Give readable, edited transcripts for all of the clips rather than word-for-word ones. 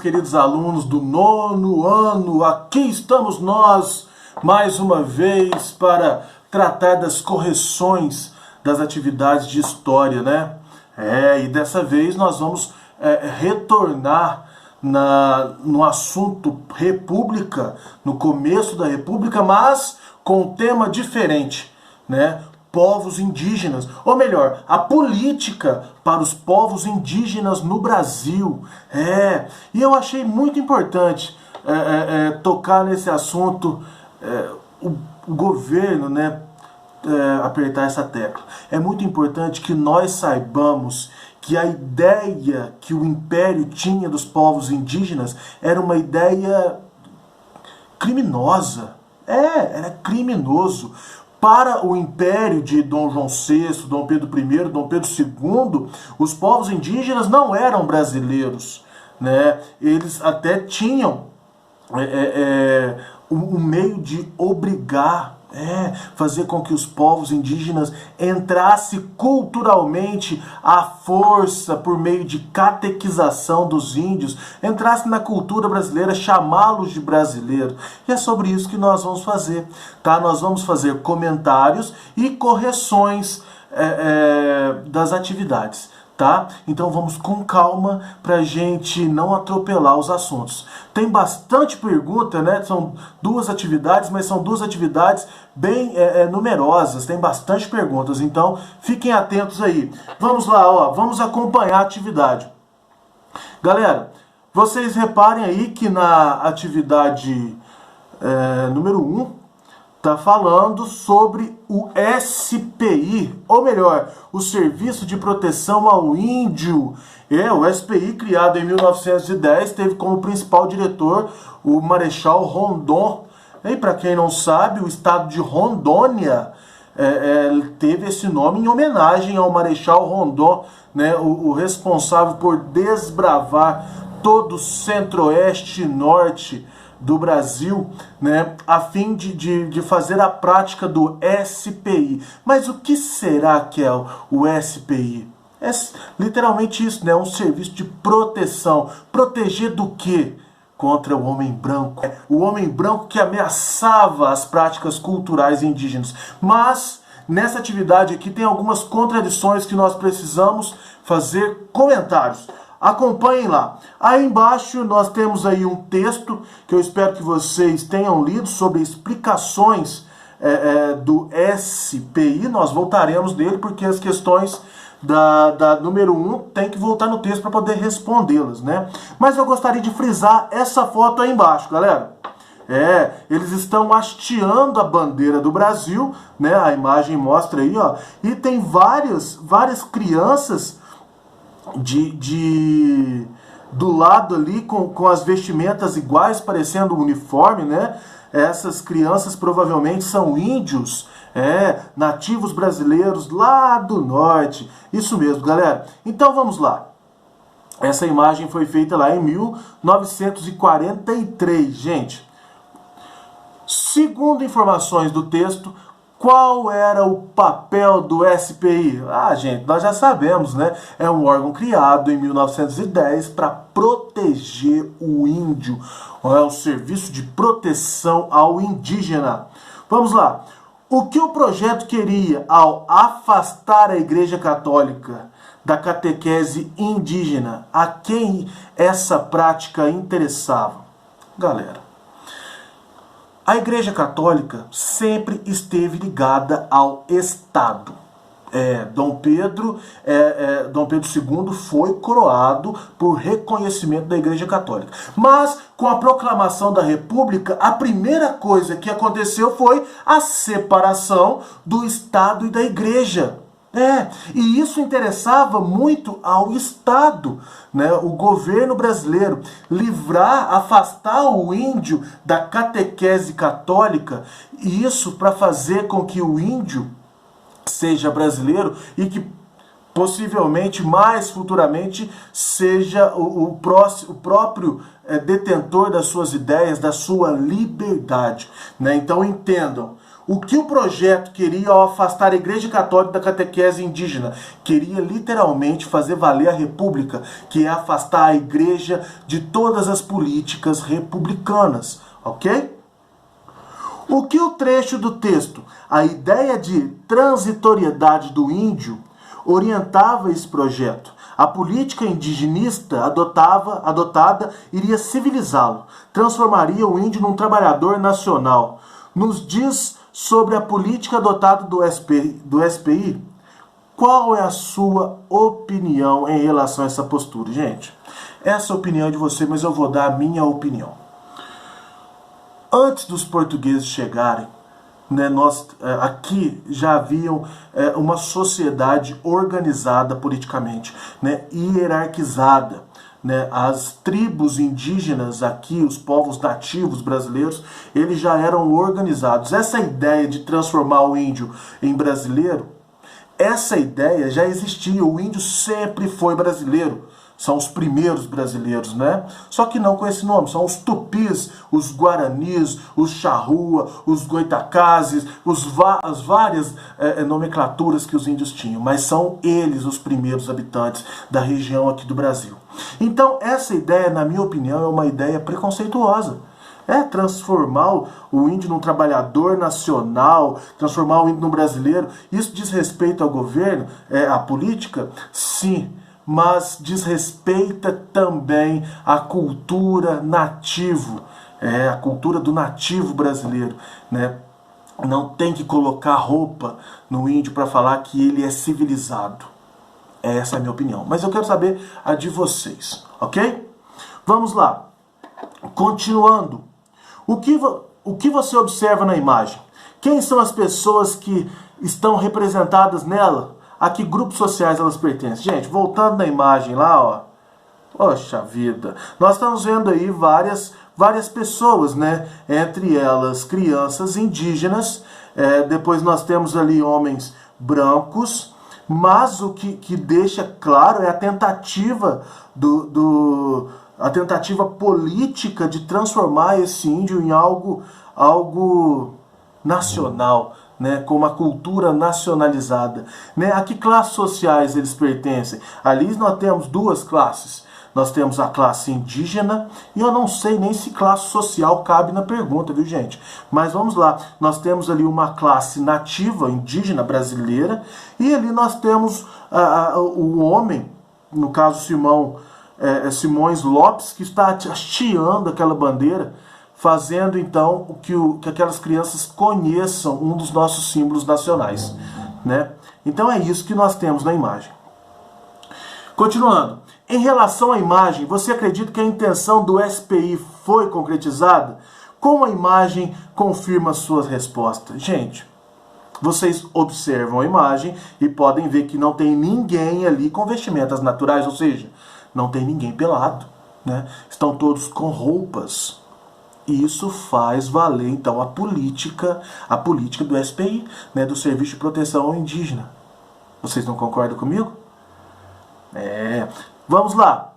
queridos alunos do 9º ano, aqui estamos nós mais uma vez para tratar das correções das atividades de história, né? E dessa vez nós vamos retornar no assunto República, no começo da República, mas com um tema diferente, né? Povos indígenas, ou melhor, a política para os povos indígenas no Brasil. E eu achei muito importante tocar nesse assunto, o governo, né, apertar essa tecla. É muito importante que nós saibamos que a ideia que o Império tinha dos povos indígenas era uma ideia criminosa. Era criminoso. Para o Império de Dom João VI, Dom Pedro I, Dom Pedro II, os povos indígenas não eram brasileiros, né? Eles até tinham um meio de obrigar, fazer com que os povos indígenas entrassem culturalmente à força por meio de catequização dos índios, entrassem na cultura brasileira, chamá-los de brasileiro. E é sobre isso que nós vamos fazer, tá? Nós vamos fazer comentários e correções das atividades, tá? Então vamos com calma para a gente não atropelar os assuntos. Tem bastante pergunta, né? São duas atividades, mas são duas atividades bem numerosas, tem bastante perguntas, então fiquem atentos aí. Vamos lá, vamos acompanhar a atividade. Galera, vocês reparem aí que na atividade número 1, está falando sobre o SPI, ou melhor, o Serviço de Proteção ao Índio. O SPI, criado em 1910, teve como principal diretor o Marechal Rondon. E para quem não sabe, o estado de Rondônia teve esse nome em homenagem ao Marechal Rondon, né, o responsável por desbravar todo o centro-oeste e norte do Brasil, né, a fim de fazer a prática do SPI. Mas o que será que é o SPI? É literalmente isso, né, um serviço de proteção. Proteger do quê? Contra o homem branco. O homem branco que ameaçava as práticas culturais indígenas. Mas nessa atividade aqui tem algumas contradições que nós precisamos fazer comentários. Acompanhem lá. Aí embaixo nós temos aí um texto que eu espero que vocês tenham lido sobre explicações do SPI. Nós voltaremos dele porque as questões da número 1 tem que voltar no texto para poder respondê-las, né? Mas eu gostaria de frisar essa foto aí embaixo, galera. Eles estão hasteando a bandeira do Brasil, né? A imagem mostra aí, e tem várias crianças do lado ali com as vestimentas iguais, parecendo um uniforme, né? Essas crianças provavelmente são índios, nativos brasileiros lá do norte. Isso mesmo, galera. Então vamos lá. Essa imagem foi feita lá em 1943, gente. Segundo informações do texto, qual era o papel do SPI? Gente, nós já sabemos, né? É um órgão criado em 1910 para proteger o índio. É o Serviço de Proteção ao Indígena. Vamos lá. O que o projeto queria ao afastar a Igreja Católica da catequese indígena? A quem essa prática interessava? Galera, a Igreja Católica sempre esteve ligada ao Estado. Dom Pedro II foi coroado por reconhecimento da Igreja Católica. Mas, com a proclamação da República, a primeira coisa que aconteceu foi a separação do Estado e da Igreja. E isso interessava muito ao Estado, né? O governo brasileiro, afastar o índio da catequese católica, e isso para fazer com que o índio seja brasileiro e que possivelmente mais futuramente seja o próprio detentor das suas ideias, da sua liberdade, né? Então entendam, O que o projeto queria ao afastar a Igreja Católica da catequese indígena? Queria literalmente fazer valer a República, que é afastar a Igreja de todas as políticas republicanas, ok? O que o trecho do texto, a ideia de transitoriedade do índio, orientava esse projeto? A política indigenista adotada iria civilizá-lo, transformaria o índio num trabalhador nacional. Nos diz sobre a política adotada do SPI, qual é a sua opinião em relação a essa postura? Gente, essa é a opinião de você, mas eu vou dar a minha opinião. Antes dos portugueses chegarem, né, nós aqui já haviam uma sociedade organizada politicamente, né, hierarquizada. Né, as tribos indígenas aqui, os povos nativos brasileiros, eles já eram organizados. Essa ideia de transformar o índio em brasileiro, essa ideia já existia. O índio sempre foi brasileiro. São os primeiros brasileiros, né? Só que não com esse nome. São os tupis, os guaranis, os charrua, os goitacazes, as várias nomenclaturas que os índios tinham. Mas são eles os primeiros habitantes da região aqui do Brasil. Então, essa ideia, na minha opinião, é uma ideia preconceituosa. É transformar o índio num trabalhador nacional, transformar o índio num brasileiro. Isso diz respeito ao governo, à política? Sim. Mas desrespeita também a cultura nativo, a cultura do nativo brasileiro, né? Não tem que colocar roupa no índio para falar que ele é civilizado. Essa é a minha opinião. Mas eu quero saber a de vocês, ok? Vamos lá. Continuando. O que você observa na imagem? Quem são as pessoas que estão representadas nela? A que grupos sociais elas pertencem? Gente, voltando na imagem lá, ó. Poxa vida. Nós estamos vendo aí várias pessoas, né? Entre elas, crianças indígenas. Depois nós temos ali homens brancos. Mas o que deixa claro é a tentativa a tentativa política de transformar esse índio em algo nacional, né, com uma cultura nacionalizada. Né? A que classes sociais eles pertencem? Ali nós temos duas classes. Nós temos a classe indígena, e eu não sei nem se classe social cabe na pergunta, viu, gente? Mas vamos lá. Nós temos ali uma classe nativa, indígena, brasileira, e ali nós temos o homem, no caso Simões Lopes, que está hasteando aquela bandeira, fazendo então que aquelas crianças conheçam um dos nossos símbolos nacionais, né? Então é isso que nós temos na imagem. Continuando, em relação à imagem, você acredita que a intenção do SPI foi concretizada? Como a imagem confirma suas respostas? Gente, vocês observam a imagem e podem ver que não tem ninguém ali com vestimentas naturais, ou seja, não tem ninguém pelado, né? Estão todos com roupas. Isso faz valer, então, a política do SPI, né, do Serviço de Proteção ao Indígena. Vocês não concordam comigo? Vamos lá.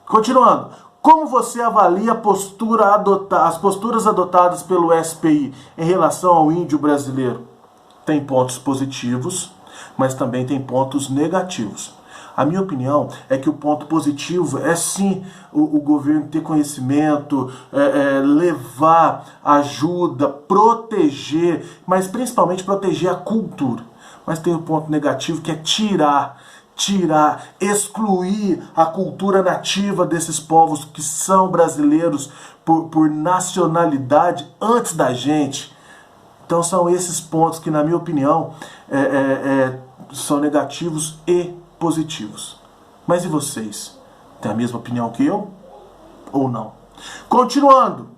Continuando. Como você avalia as posturas adotadas pelo SPI em relação ao índio brasileiro? Tem pontos positivos, mas também tem pontos negativos. A minha opinião é que o ponto positivo é sim o governo ter conhecimento, levar ajuda, proteger, mas principalmente proteger a cultura. Mas tem o ponto negativo que é excluir a cultura nativa desses povos que são brasileiros por nacionalidade antes da gente. Então são esses pontos que, na minha opinião, são negativos e positivos. Mas e vocês? Tem a mesma opinião que eu? Ou não? Continuando.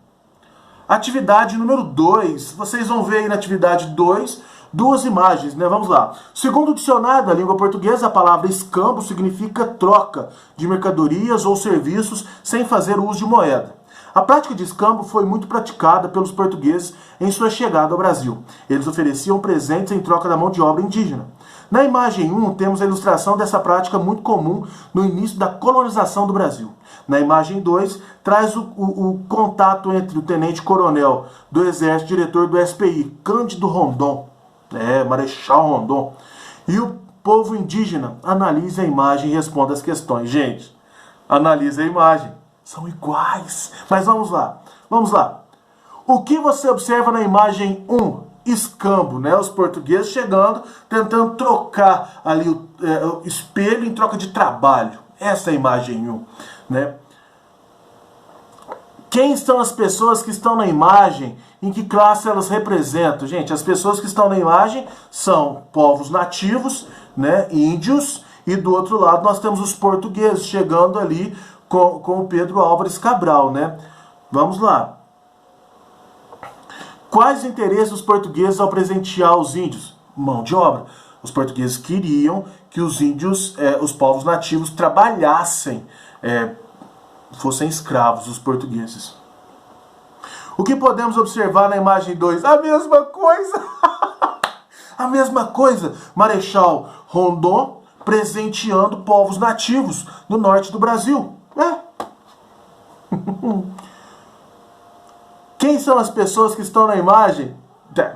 Atividade número 2. Vocês vão ver aí na atividade 2 duas imagens, né? Vamos lá. Segundo o dicionário da língua portuguesa, a palavra escambo significa troca de mercadorias ou serviços sem fazer uso de moeda. A prática de escambo foi muito praticada pelos portugueses em sua chegada ao Brasil. Eles ofereciam presentes em troca da mão de obra indígena. Na imagem 1, temos a ilustração dessa prática muito comum no início da colonização do Brasil. Na imagem 2, traz o contato entre o tenente-coronel do Exército, diretor do SPI, Cândido Rondon, Marechal Rondon, e o povo indígena. Analise a imagem e responda as questões. Gente, analise a imagem. São iguais. Mas vamos lá. Vamos lá. O que você observa na imagem 1? Escambo, né? Os portugueses chegando, tentando trocar ali o espelho em troca de trabalho. Essa é a imagem 1, né? Quem são as pessoas que estão na imagem? Em que classe elas representam? Gente, as pessoas que estão na imagem são povos nativos, né? Índios, e do outro lado nós temos os portugueses chegando ali com o Pedro Álvares Cabral, né? Vamos lá. Quais os interesses dos portugueses ao presentear os índios? Mão de obra. Os portugueses queriam que os índios, os povos nativos, trabalhassem, fossem escravos dos portugueses. O que podemos observar na imagem 2? A mesma coisa! A mesma coisa. Marechal Rondon presenteando povos nativos do norte do Brasil. Quem são as pessoas que estão na imagem?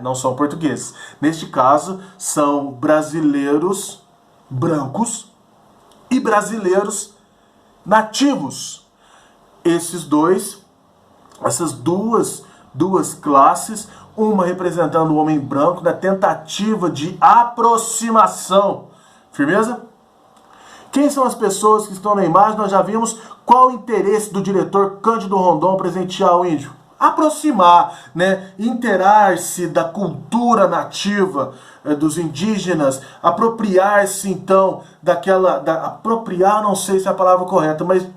Não são portugueses. Neste caso, são brasileiros brancos e brasileiros nativos. Essas duas classes, uma representando o homem branco na tentativa de aproximação. Firmeza? Quem são as pessoas que estão na imagem? Nós já vimos qual o interesse do diretor Cândido Rondon presentear o índio. Aproximar, né? Interar-se da cultura nativa dos indígenas, apropriar-se então apropriar, não sei se é a palavra correta, mas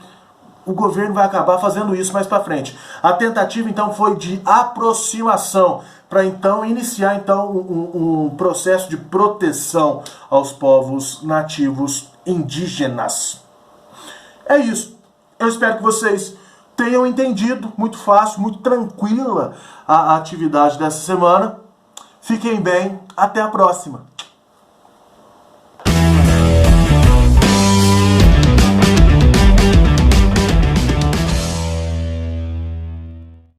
o governo vai acabar fazendo isso mais para frente. A tentativa então foi de aproximação, para então iniciar então um processo de proteção aos povos nativos indígenas. É isso. Eu espero que vocês tenham entendido, muito fácil, muito tranquila a atividade dessa semana. Fiquem bem, até a próxima.